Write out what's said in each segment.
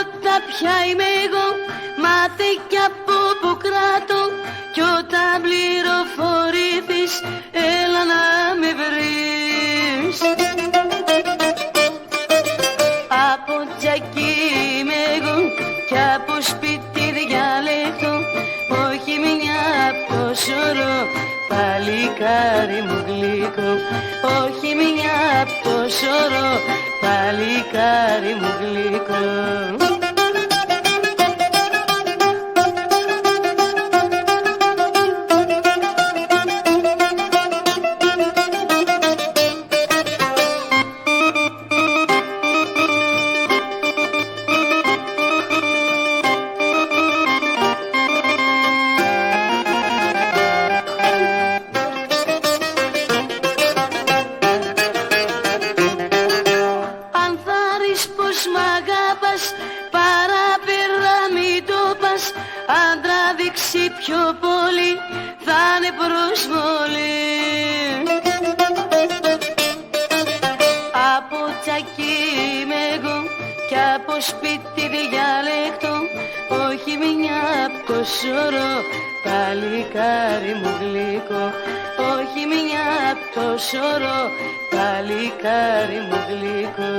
τίποτα πια είμαι εγώ, μάθε κι από που κράτω, κι όταν πληροφορήθεις έλα να με βρεις. Από τσακί είμαι εγώ κι από σπίτι διαλέκτο, όχι μια απ' το σωρό, παλικάρι μου γλυκό, όχι μια απ' το σωρό, παλικάρι μου γλυκό. Άντρα δείξει πιο πολύ, θα είναι προσβολή. Από τσακί είμαι εγώ κι από σπίτι διαλέκτο, όχι μια απ' το σωρό, παλικάρι μου γλυκό, όχι μια απ' το σωρό, παλικάρι μου γλυκό.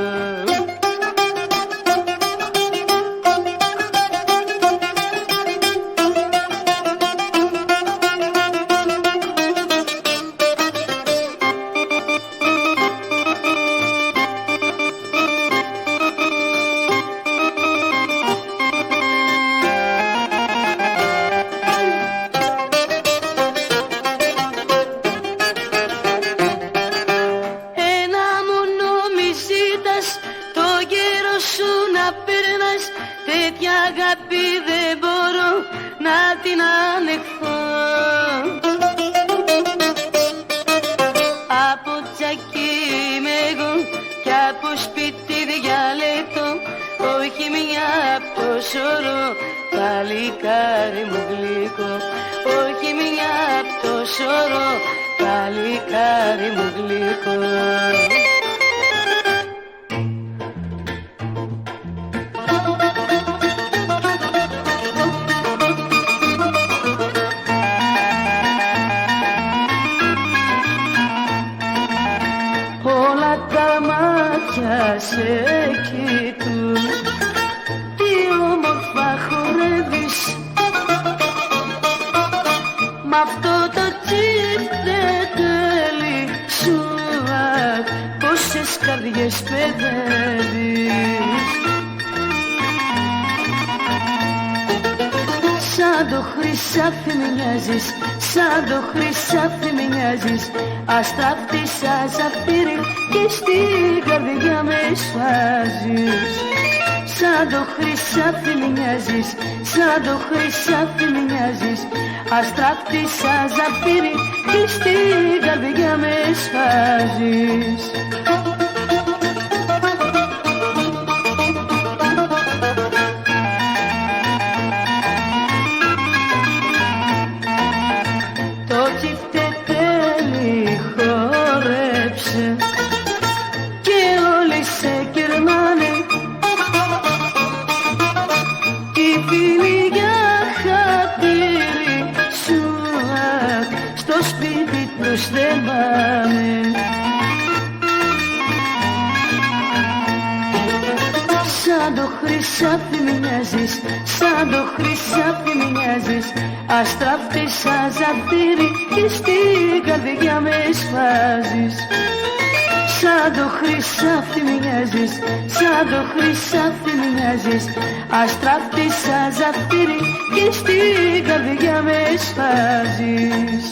Τέτοια αγάπη δεν μπορώ να την ανεχθώ. Από τσακί είμαι εγώ κι από σπίτι διαλέκτο, όχι μια απ' το σωρό, παλικάρι μου γλυκό, όχι μια απ' το σωρό, παλικάρι μου γλυκό. Σε κοιτούν, τι όμορφα χορεύεις, μ' αυτό το τσιφτετέλι σου, πόσες καρδιές παιδεύεις. Σαν το χρυσάφι μοιάζεις, σαν το χρυσάφι μοιάζεις, αστράφτη σαν ζαφύρι και στην καρδιά με σφάζεις. Σαν το χρυσάφι μοιάζεις, σαν το χρυσάφι μοιάζεις, αστράφτη σαν ζαφύρι και στην καρδιά με σφάζεις. Και όλοι σε κερνάνε, τη φίλη για χατήρι σου, στο σπίτι τους δεν πάνε. Σαν το χρυσάφι μοιάζεις, σαν το χρυσάφι μοιάζεις, αστράφτη σαν ζαφύρι και στην καρδιά με σφάζεις. Σαν το χρυσάφι μοιάζεις, σαν το χρυσάφι μοιάζεις, αστράφτη σαν ζαφύρι και στην καρδιά με σφάζεις.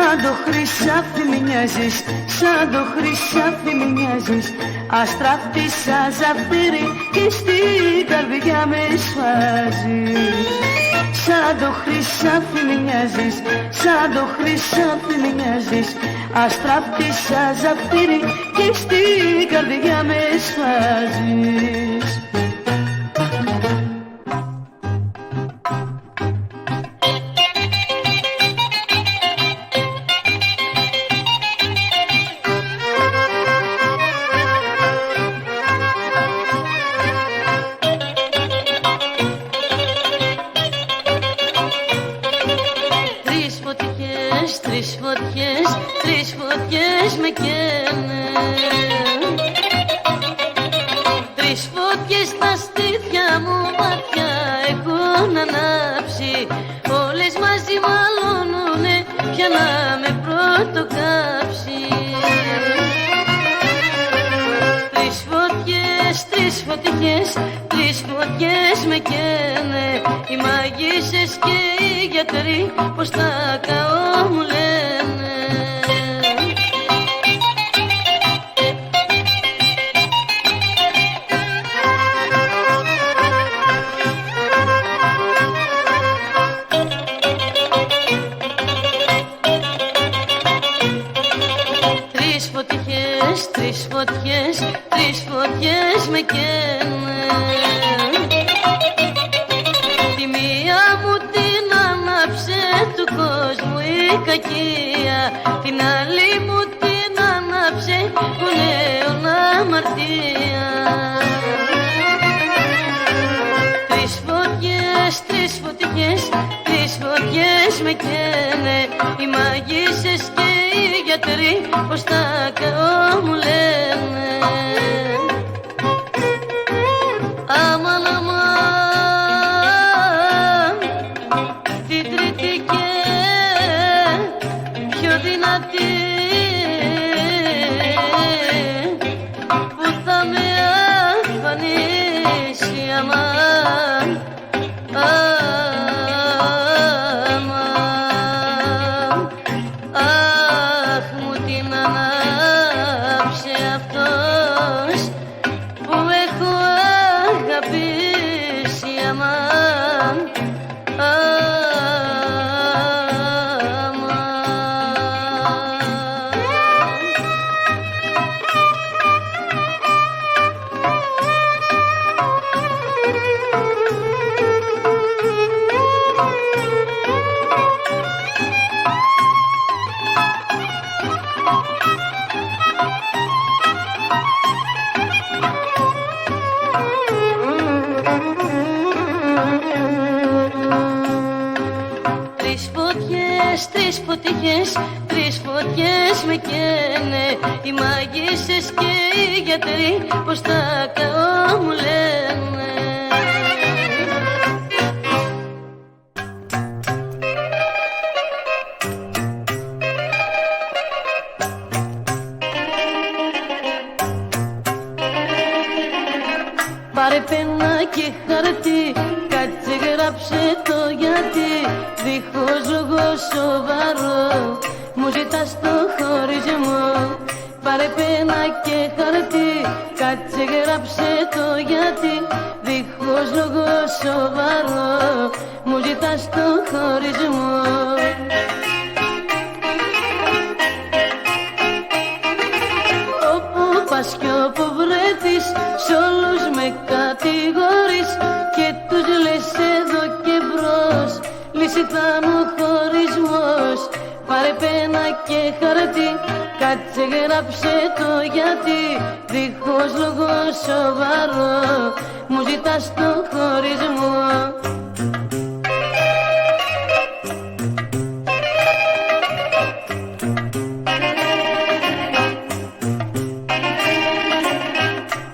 σαν το χρυσάφι μ' μοιάζεις, σαν το χρυσάφι μ' μοιάζεις. Αστράφτησα ζαφύρι και στην καρδιά με σφάζεις. Σαν το χρυσάφι μ' μοιάζεις, σαν το χρυσάφι μ' μοιάζεις. Αστράφτησα ζαφύρι και στην καρδιά με σφάζεις. Τρεις φωτιές με καίνε. Τρεις φωτιές στα στήθια μου μάτια έχουν ανάψει. Όλες μαζί μαλώνουνε πια να με πρωτοκάψει. Τρεις φωτιές, τρεις φωτιές, τρεις φωτιές με καίνε. Οι μαγισσές και οι γιατροί πως τα καώ μου λένε. Τρεις φωτιές, τρεις φωτιές με καίνε. Τη μία μου την άναψε του κόσμου η κακία, την άλλη μου την άναψε ο νέων αμαρτία. Τρεις φωτιές, τρεις φωτιές, τρεις φωτιές με καίνε. Οι μαγισσές και οι γιατροί πως τα καώ μου λένε. Αμάν, αμάν, την τρίτη και πιο δυνατή που θα με αφανίσει. Αμάν, αμάν, αχ μου την ανάψε αυτός που έχω αγαπήσει. Αμάν, τρεις φωτιές, τρεις φωτιές με καίνε. Οι μαγισσές και οι γιατροί πως τα καώ μου λένε. Πάρε πένα και χαρτί, κάτσε γράψε το γιατί. Δίχως λόγο σοβαρό μου ζητάς το χωρισμό. Πάρε πένα και χαρτί, κάτσε γράψε το γιατί. Δίχως λόγο σοβαρό μου ζητάς το χωρισμό. Όπου πας κι όπου βρέθεις, σ' όλους με κατηγορείς και τους λες εδώ και μπρος, λύση θα μου χωρισμός. Πάρε πένα και χαρτί, κάτσε γράψε το γιατί. Δίχως λόγο σοβαρό μου ζητάς το χωρισμό.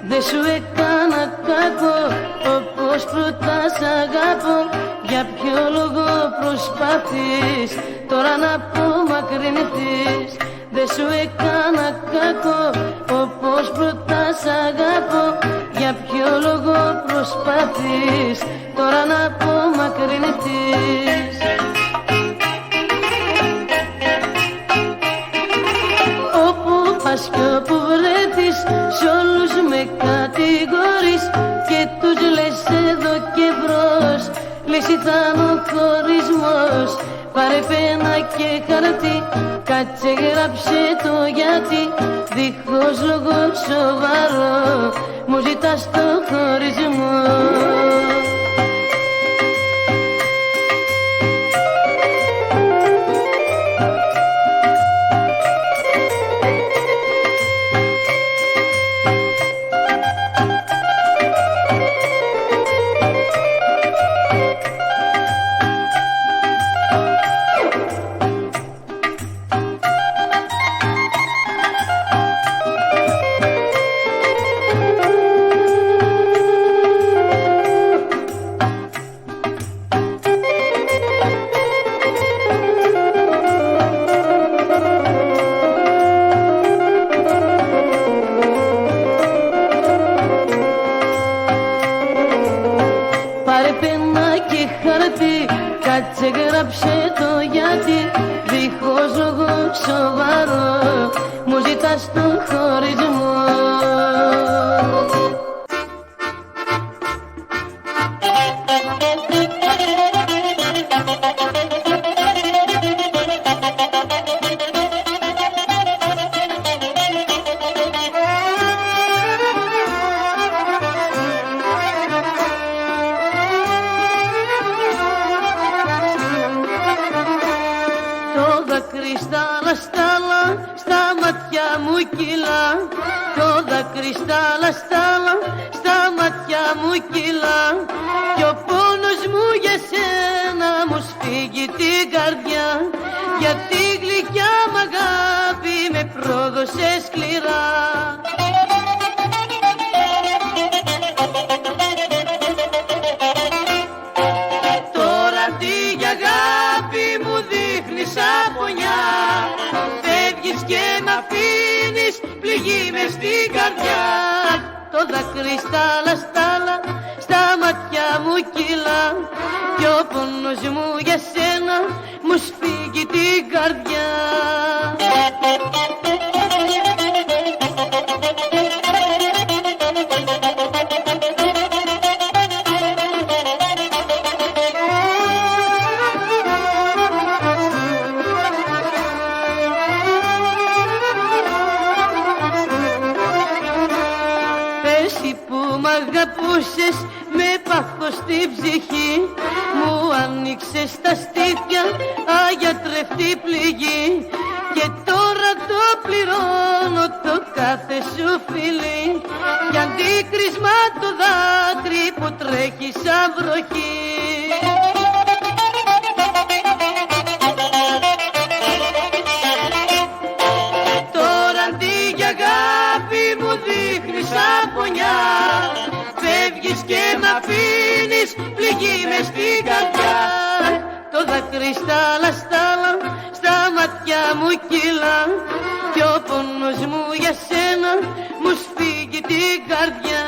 Δεν σου έκανα κακό όπως πρώτα σ' αγαπώ. Για ποιο λόγο προσπαθείς τώρα να απομακρυνθείς. Δεν σου έκανα κακό όπως πρώτα σ' αγαπώ. Για ποιο λόγο προσπαθείς τώρα να απομακρυνθείς. πας κι όπου βρέθεις, σ' όλους με κατηγορείς και τους λες εδώ και μπρος, λύση θα είναι ο χωρισμός. Πάρε πένα και χαρτί, κάτσε γράψε το γιατί, δίχως λόγο σοβαρό μου ζητάς το χωρισμό. Κάτσε γράψε το γιατί, δίχως λόγο σοβαρό μου ζητάς το χωρισμό. Στάλα, στα μάτια μου κυλά, το δάκρυ στάλα, στα μάτια μου κυλά, κι ο πόνος μου για σένα μου σφίγγει την καρδιά, γιατί γλυκιά μ' αγάπη με πρόδωσε σκληρά. Τώρα τι για αγάπη μου δείχνεις απονιά, φεύγεις και μ' αφήνεις πληγή μες στην καρδιά. Το δάκρυ στάλα, στα μάτια μου κυλά, κι ο πόνος μου για σένα μου σφίγγει την καρδιά. Μ' αγαπούσες με πάθος στην ψυχή, μου άνοιξες τα στήθια αγιατρευτή πληγή, και τώρα το πληρώνω το κάθε σου φιλί, κι αντίκρισμα το δάκρυ που τρέχει σαν βροχή. Τώρα αντί για αγάπη μου δείχνεις απονιά, φεύγεις και μ' αφήνεις πληγή μες στην καρδιά. Το δάκρυ στάλα, στα μάτια μου κυλά, κι ο πόνος μου για σένα μου σφίγγει την καρδιά.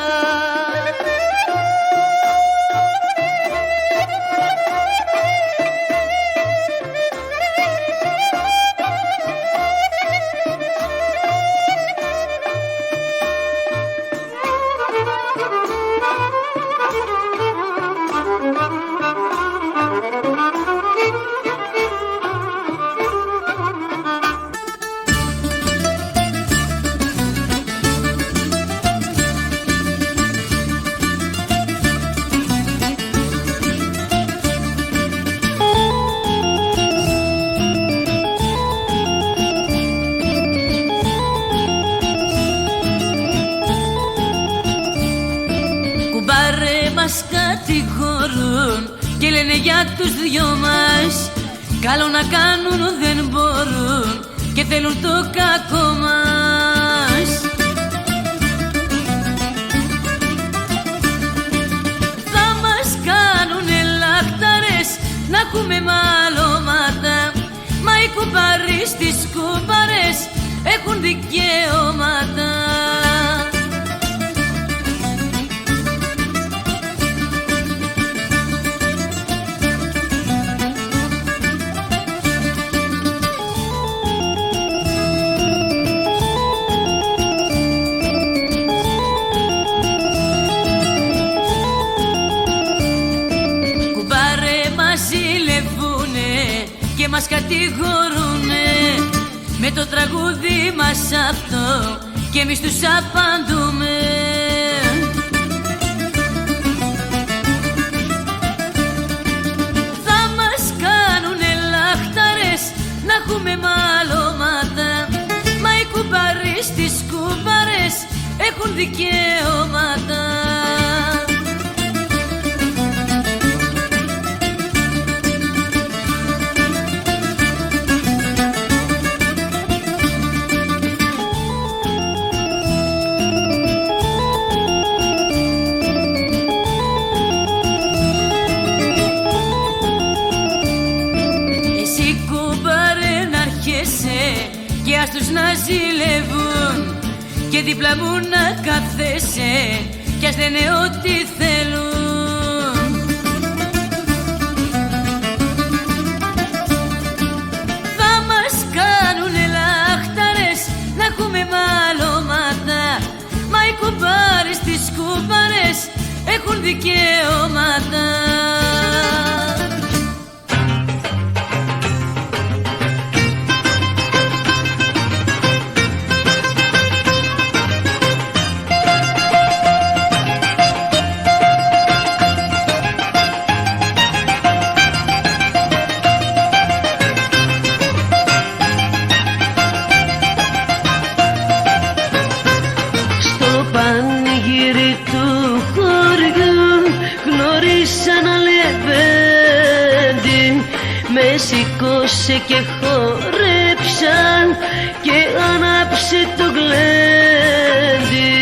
Μας κατηγορούν και λένε για τους δυο μας, καλό να κάνουν δεν μπορούν και θέλουν το κακό μας. Θα μας κάνουνε λαχταρές να έχουμε μαλώματα, μα οι κουμπάροι στις κουμπάρες έχουν δικαιώματα. και μας κατηγορούνε με το τραγούδι μας αυτό και εμείς τους απαντούμε. Θα μας κάνουνε λάχταρες να έχουμε μαλώματα, μα οι κουμπάροι στις κουμπάρες έχουν δικαιώματα. Και ας τους να ζηλεύουν και δίπλα μου να κάθεσαι κι ας λένε ό,τι θέλουν. Θα μας κάνουνε λάχταρες να έχουμε μαλώματα, μα οι κουμπάρες τις κουμπάρες έχουν δικαιώματα. Σήκωσε και χορέψαν και άναψε το γλέντι.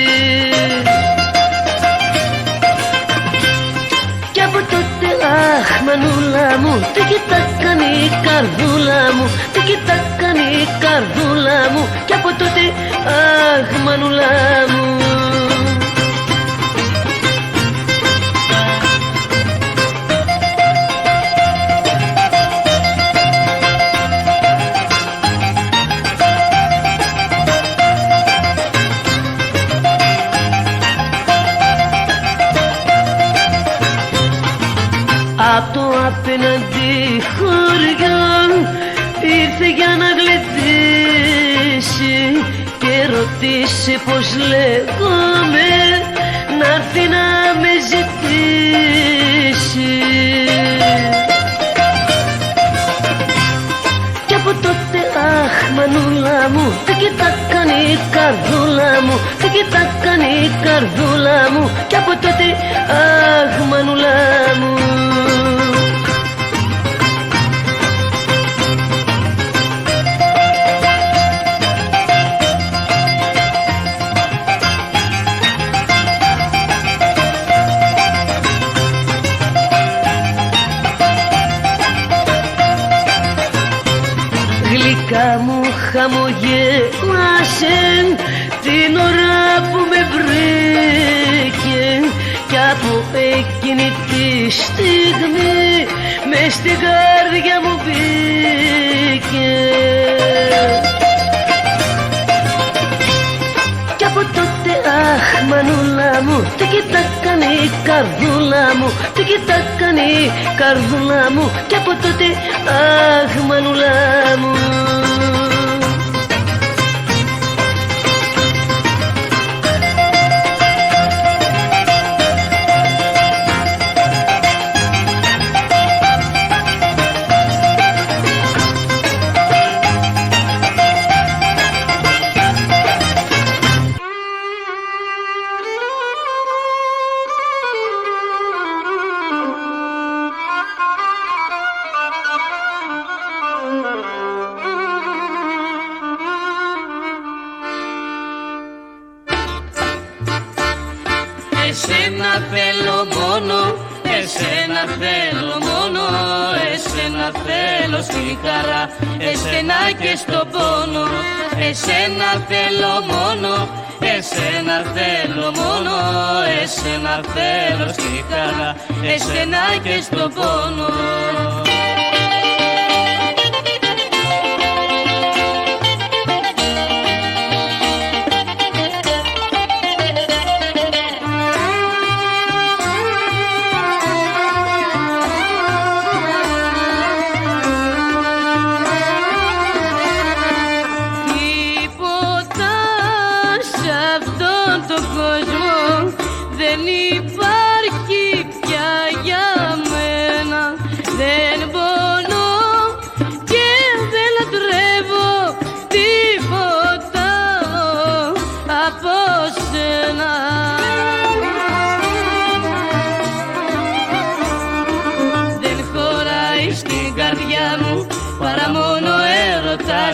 Κι από τότε αχ μανούλα μου, τι κοιτάκανε η καρδούλα μου, τι κοιτάκανε η καρδούλα μου. Κι από τότε αχ μανούλα μου. Απ' το απέναντι χωριό ήρθε για να γλεντήσει και ρωτήσε πως λέγομαι να έρθει να με ζητήσει. Κι από τότε αχ μανούλα μου, τι κοιτάκανε η καρδούλα μου, τι κοιτάκανε η καρδούλα μου. Κι από τότε αχ μανούλα μου. Γλυκά μου χαμογέλασεν την ώρα που με βρήκε κι από εκείνη τη στιγμή μες στην καρδιά μου μπήκε. Κι από τότε αχ μανούλα μου, τι κοιτάκανε η καρδούλα μου, τι κοιτάκανε η καρδούλα μου. Κι από τότε αχ μανούλα μου. Εσένα θέλω μόνο, εσένα θέλω μόνο, εσένα θέλω στη χαρά, εσένα και στο πόνο. Εσένα θέλω μόνο, εσένα θέλω μόνο, εσένα θέλω στη χαρά, εσένα και στο πόνο.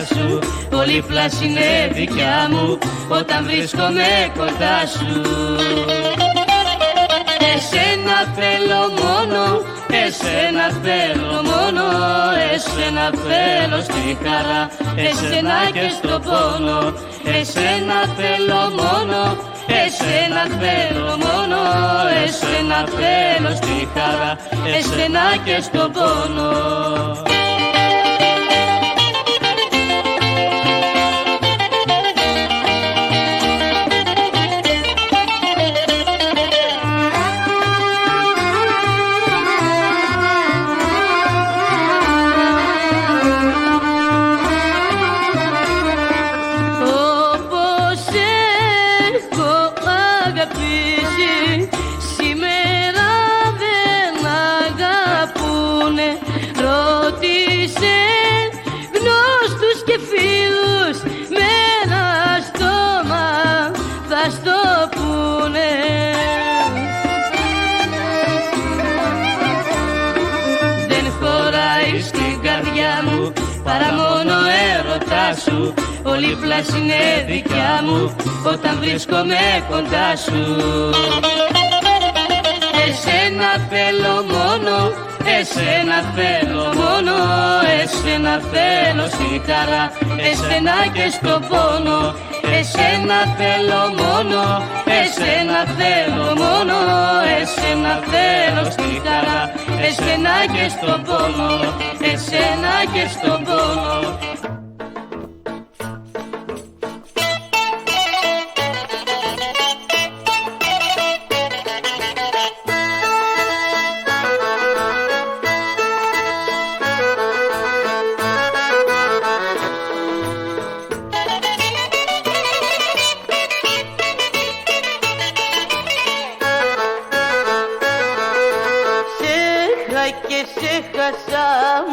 σου. Όλη η πλάση είναι δικιά μου όταν βρίσκομαι κοντά σου. Εσένα θέλω μόνο, εσένα θέλω μόνο, εσένα θέλω στη χαρά, εσένα και στο πόνο. Εσένα θέλω μόνο, εσένα θέλω μόνο, εσένα θέλω στη χαρά, εσένα και στο πόνο. Παρά μόνο έρωτά σου, όλη η πλάση είναι δικιά μου όταν βρίσκομαι κοντά σου. Εσένα θέλω μόνο, εσένα θέλω μόνο, εσένα θέλω στη χαρά, εσένα και στο πόνο. Εσένα θέλω μόνο, εσένα θέλω μόνο, εσένα θέλω στη χαρά, εσένα και στο πόνο, εσένα και στο πόνο. Και σε χάσα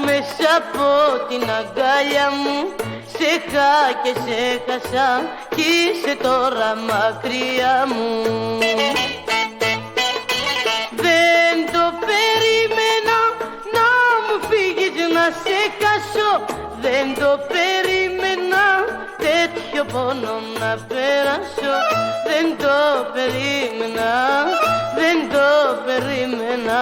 μέσα από την αγκάλια μου. Σε είχα και σε χάσα κι είσαι τώρα μακριά μου. Δεν το περίμενα να μου φύγεις να σε χάσω. Δεν το περίμενα τέτοιο πόνο να περάσω. Δεν το περίμενα, δεν το περίμενα.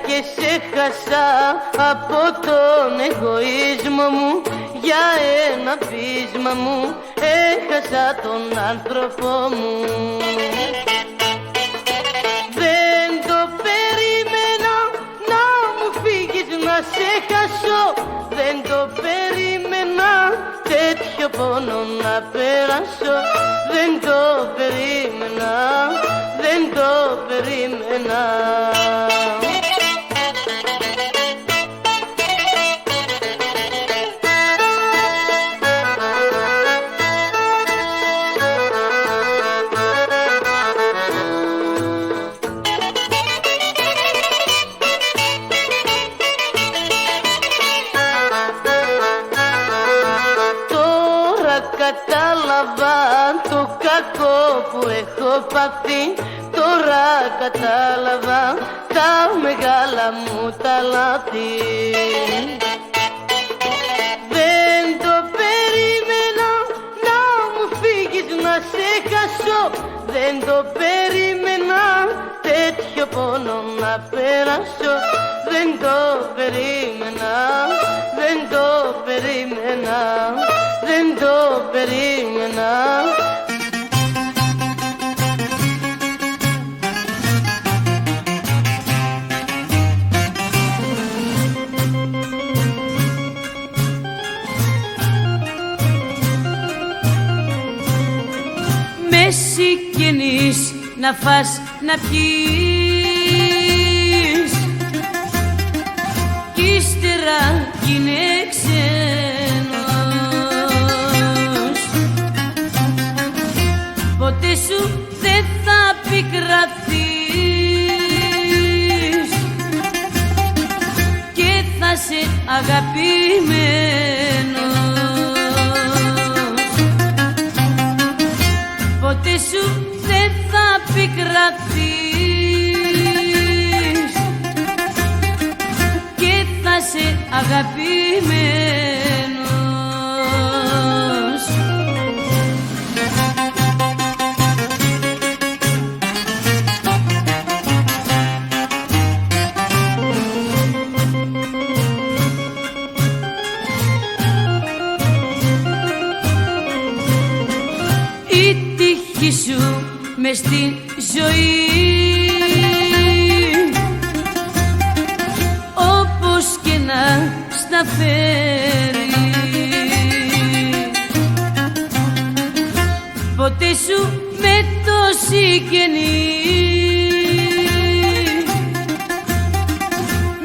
Και σε χάσα από τον εγωισμό μου. Για ένα πείσμα μου έχασα τον άνθρωπό μου. Δεν το περίμενα να μου φύγεις να σε χάσω. Δεν το περίμενα τέτοιο πόνο να περάσω. Δεν το περίμενα, δεν το περίμενα. Κατάλαβα το κακό που έχω πάθει. Τώρα κατάλαβα τα μεγάλα μου τα λάθη. Δεν το περίμενα να μου φύγεις να σε χάσω. Δεν το περίμενα τέτοιο πόνο να περάσω. Δεν το περίμενα, δεν το περίμενα, δεν το περίμενα. Με σηκενείς να φας να πιείς κι ύστερα κι είναι ξένος. Ποτέ σου δεν θα πικραθείς. ψυχή σου μες στη ζωή. Όπως και να στα φέρει, ποτέ σου με τόση καινή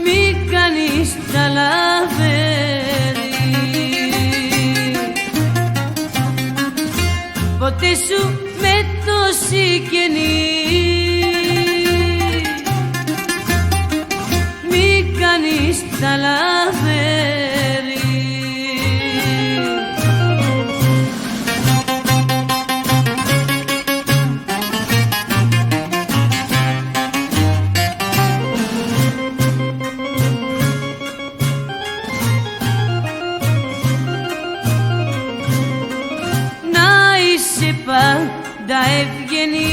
μη κάνεις τα λαβέρι. Ποτέ σου με τόση καινή μη κάνεις τα λαβέρι. Πάντα ευγενής,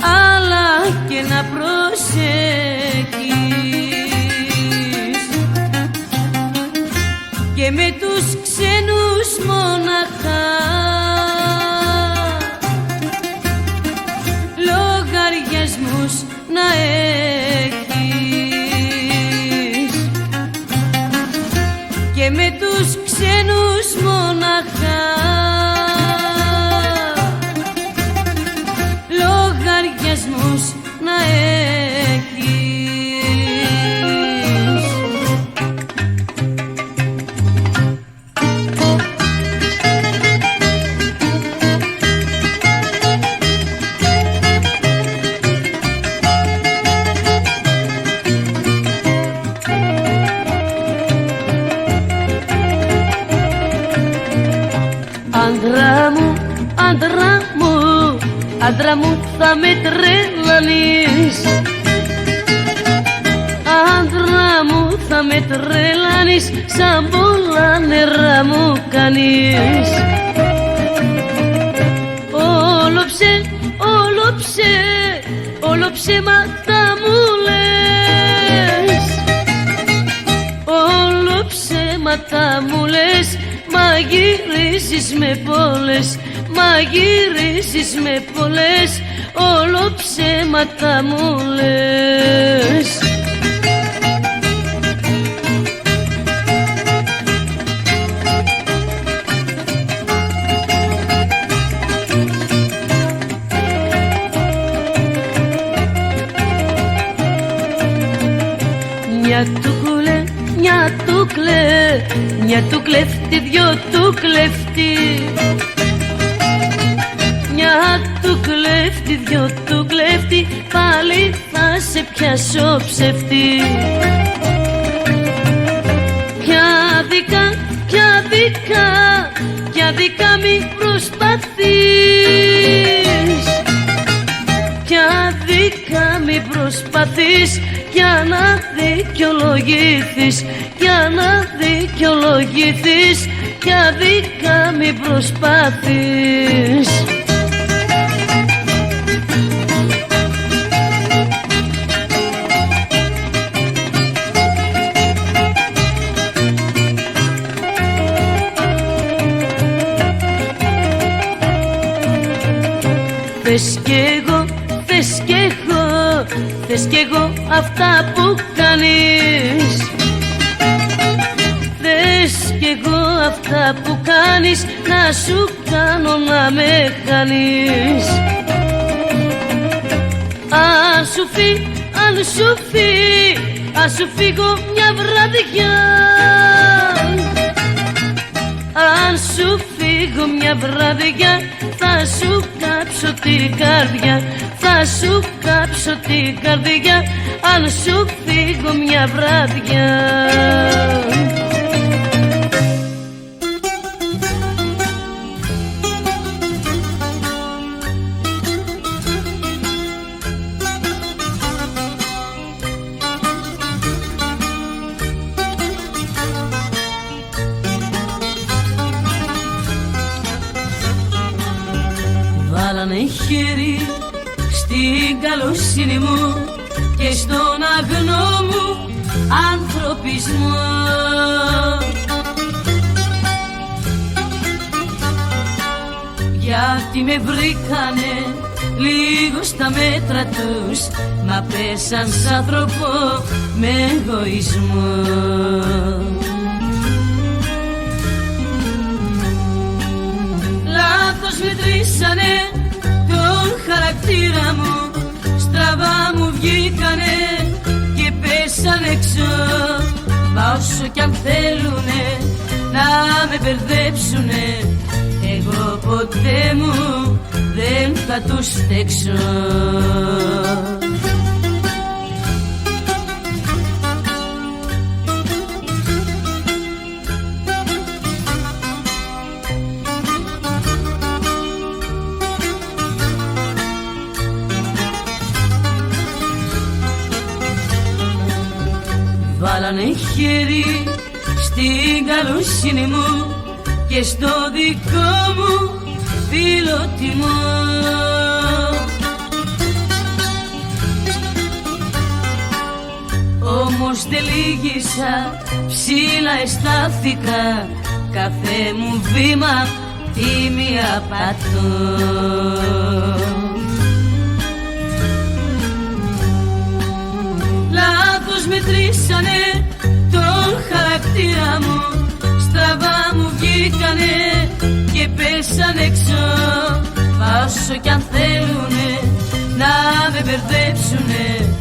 αλλά και να προσέχεις και με τους ξένους μοναχά λογαριασμούς να έχεις και με τους ξένους μοναχά λογαριασμούς να έχεις. Άντρα μου θα με τρελάνεις, άντρα μου θα με τρελάνεις, σαν πολλά νερά μου κάνεις. Όλο ψέματα μου λες, όλο ψέματα μου λες, μαγειρίζεις με πολλές, μαγειρίζεις με πολλές, όλο ψέματα μου λες. Μια του κλέφτη, δυο του κλέφτη, μια του κλέφτη, δυο του κλέφτη, πάλι θα σε πιάσω ψεύτη. Ποια δικά μη προσπαθείς, ποια δικά μη προσπαθείς, για να δικαιολογηθείς, για να δικαιολογηθείς, για δικά μη προσπαθείς. Θες κι εγώ αυτά που κάνεις, θες κι εγώ αυτά που κάνεις, να σου κάνω να με χάνεις. Αν σου φύγω μια βραδιά, αν σου φύγω μια βραδιά, θα σου κάψω την καρδιά, θα σου κάψω την καρδιά, αν σου φύγω μια βραδιά. Βάλανε χέρι στην καλοσύνη μου και στον αγνό μου ανθρωπισμό. Αυτοί με βρήκανε λίγο στα μέτρα τους, μα πέσαν σ' άνθρωπο με εγωισμό. Λάθος μετρήσανε τον χαρακτήρα μου, στραβά μου βγήκανε και πέσαν έξω. Μα όσο κι αν θέλουνε να με μπερδέψουνε, εγώ ποτέ μου δεν θα τους στέξω. Βάλανε χέρι στην καλοσύνη μου και στο δικό μου φιλότιμο. Όμως δεν λύγησα, ψηλά αισθάνθηκα, κάθε μου βήμα τίμια πατώ. Λάθος μετρήσανε τον χαρακτήρα μου, στραβά μου βγήκανε και πέσαν έξω. Μα όσο κι αν θέλουνε να με μπερδέψουνε,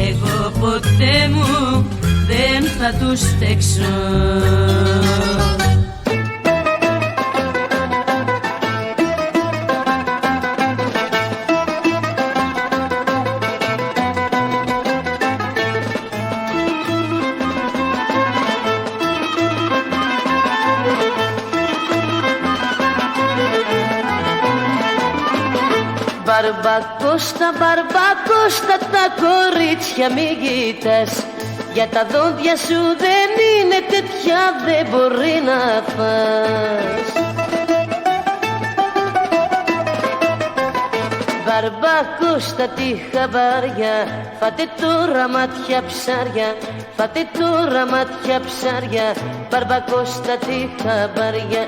εγώ ποτέ μου δεν θα τους στέξω. Μπαρμπακώστα, μπαρμπακώστα, τα κορίτσια μη κοιτάς, για τα δόντια σου δεν είναι τέτοια, δεν μπορεί να φας. Μπαρμπακώστα τη χαμπάρια, φάτε τώρα μάτια ψάρια, φάτε τώρα μάτια ψάρια, μπαρμπακώστα τη χαμπάρια.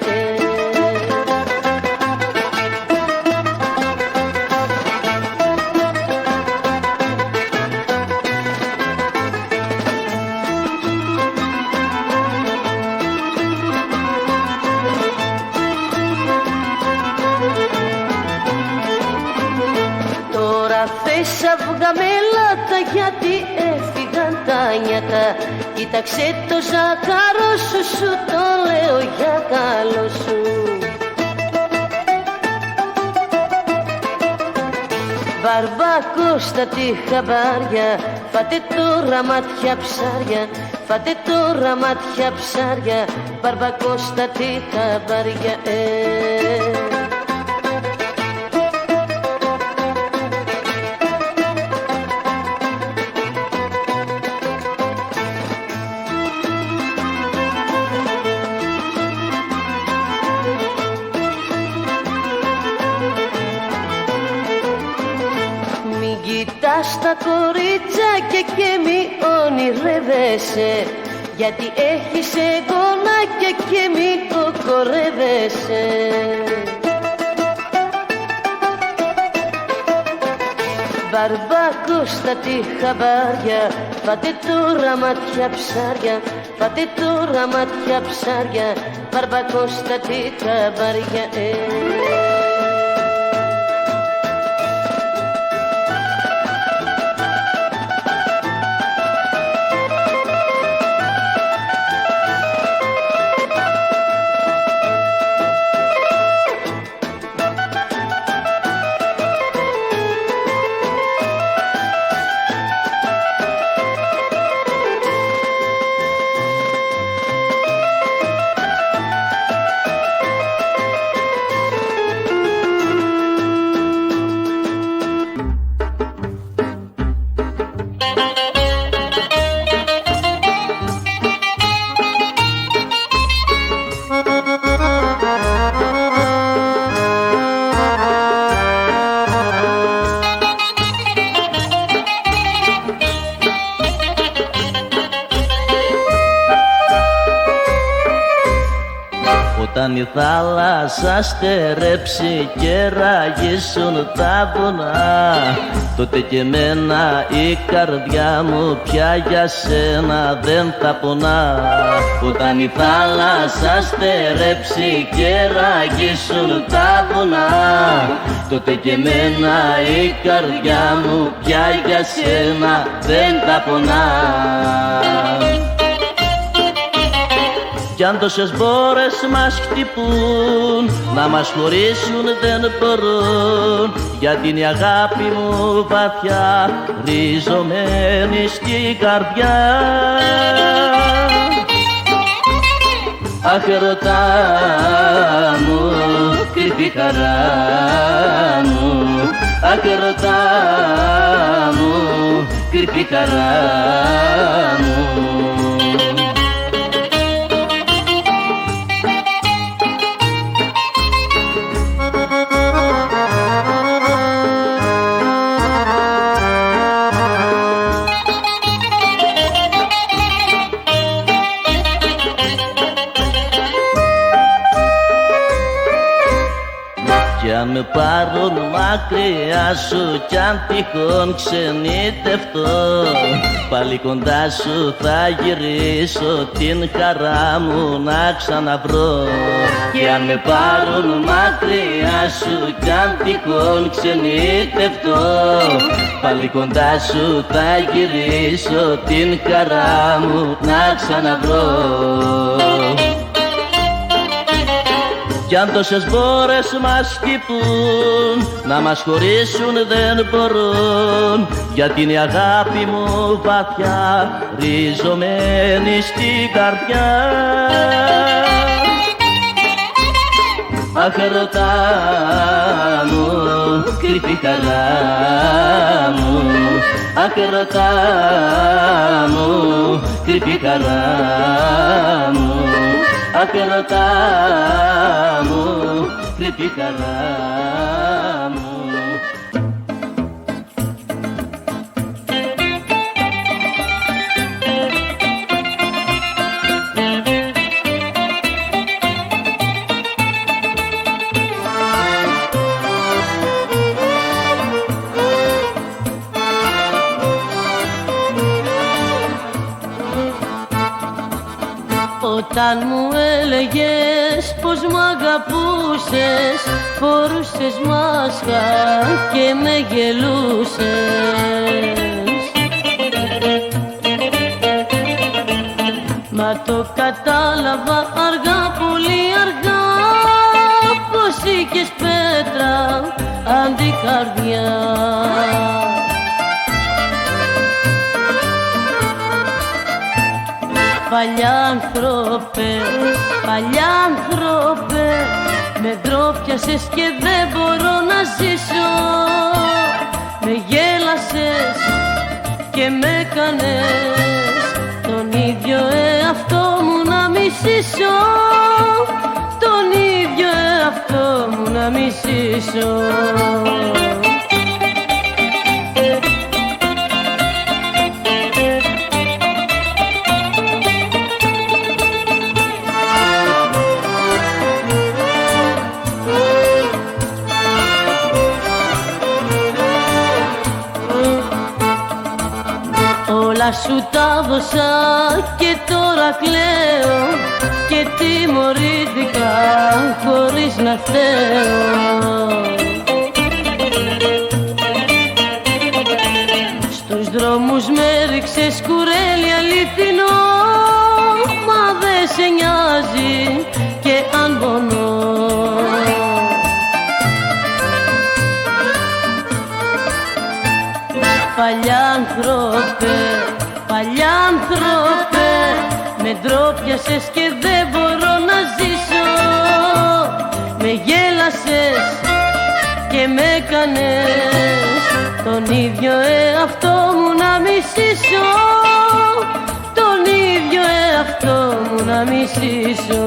Θες αυγά με λάτα γιατί έφυγαν τα νιάτα, κοίταξε το ζάχαρο σου, σου το λέω για καλό σου. Μπαρμπακώστα τη χαμπάρια, φάτε τώρα μάτια ψάρια, φάτε τώρα μάτια ψάρια, μπαρμπακώστα τη χαμπάρια. Κοιτάς τα κορίτσια και μη ονειρεύεσαι, γιατί έχεις εγγονάκια και μη κοκορεύεσαι. Μπαρμπακώστα τη χαμπάρια, φάτε τώρα μάτια ψάρια, φάτε τώρα μάτια ψάρια, μπαρμπακώστα τη χαμπάρια. Όταν η θάλασσα στερέψει και ραγίσουν τα βουνά, τότε και εμένα η καρδιά μου πια για σένα δεν θα πονά. Όταν η θάλασσα στερέψει και ραγίσουν τα βουνά, τότε και εμένα η καρδιά μου πια για σένα δεν θα πονά. Κι αν τόσες μπόρες μας χτυπούν, να μας χωρίσουν δεν μπορούν, γιατί είναι η αγάπη μου βαθιά ριζωμένη στην καρδιά. Αχ, ερωτά μου, κρυφή χαρά μου, αχ, ερωτά μου, κρυφή χαρά μου. Κι αν με πάρουν μακριά σου κι αν τυχόν ξενιτευτώ, πάλι κοντά σου θα γυρίσω την χαρά μου να ξαναβρω. Κι αν με πάρουν μακριά σου κι αν τυχόν ξενιτευτώ, πάλι κοντά σου θα γυρίσω την χαρά μου να ξαναβρω. Κι αν τόσες μπόρες μας χτυπούν, να μας χωρίσουν δεν μπορούν, γιατί είναι η αγάπη μου βαθιά ριζωμένη στην καρδιά. Αχ, ερωτά μου, κρυφή χαρά μου, αχ, ερωτά μου, κρυφή χαρά μου, αχ, ερωτά μου, κρυφή χαρά μου. Όταν μου έλεγες πως μ' αγαπούσες, φορούσες μάσκα και με γελούσες. Μα το κατάλαβα αργά, πολύ αργά, πως είχες πέτρα αντί καρδιά. Παλιά άνθρωπε, με ντρόπιασες και δεν μπορώ να ζήσω. Με γέλασες και με έκανες τον ίδιο εαυτό μου να μισήσω, τον ίδιο εαυτό μου να μισήσω. Όλα σου τα δώσα και τώρα κλαίω και τιμωρήθηκα χωρίς να θέω. Στους δρόμους με ρίξες κουρέλι αληθινό, μα δεν σε νοιάζει και αν πονώ. Παλιά άνθρωπε, με ντρόπιασες και δεν μπορώ να ζήσω. Με γέλασες και με έκανες τον ίδιο εαυτό μου να μισήσω, τον ίδιο εαυτό μου να μισήσω.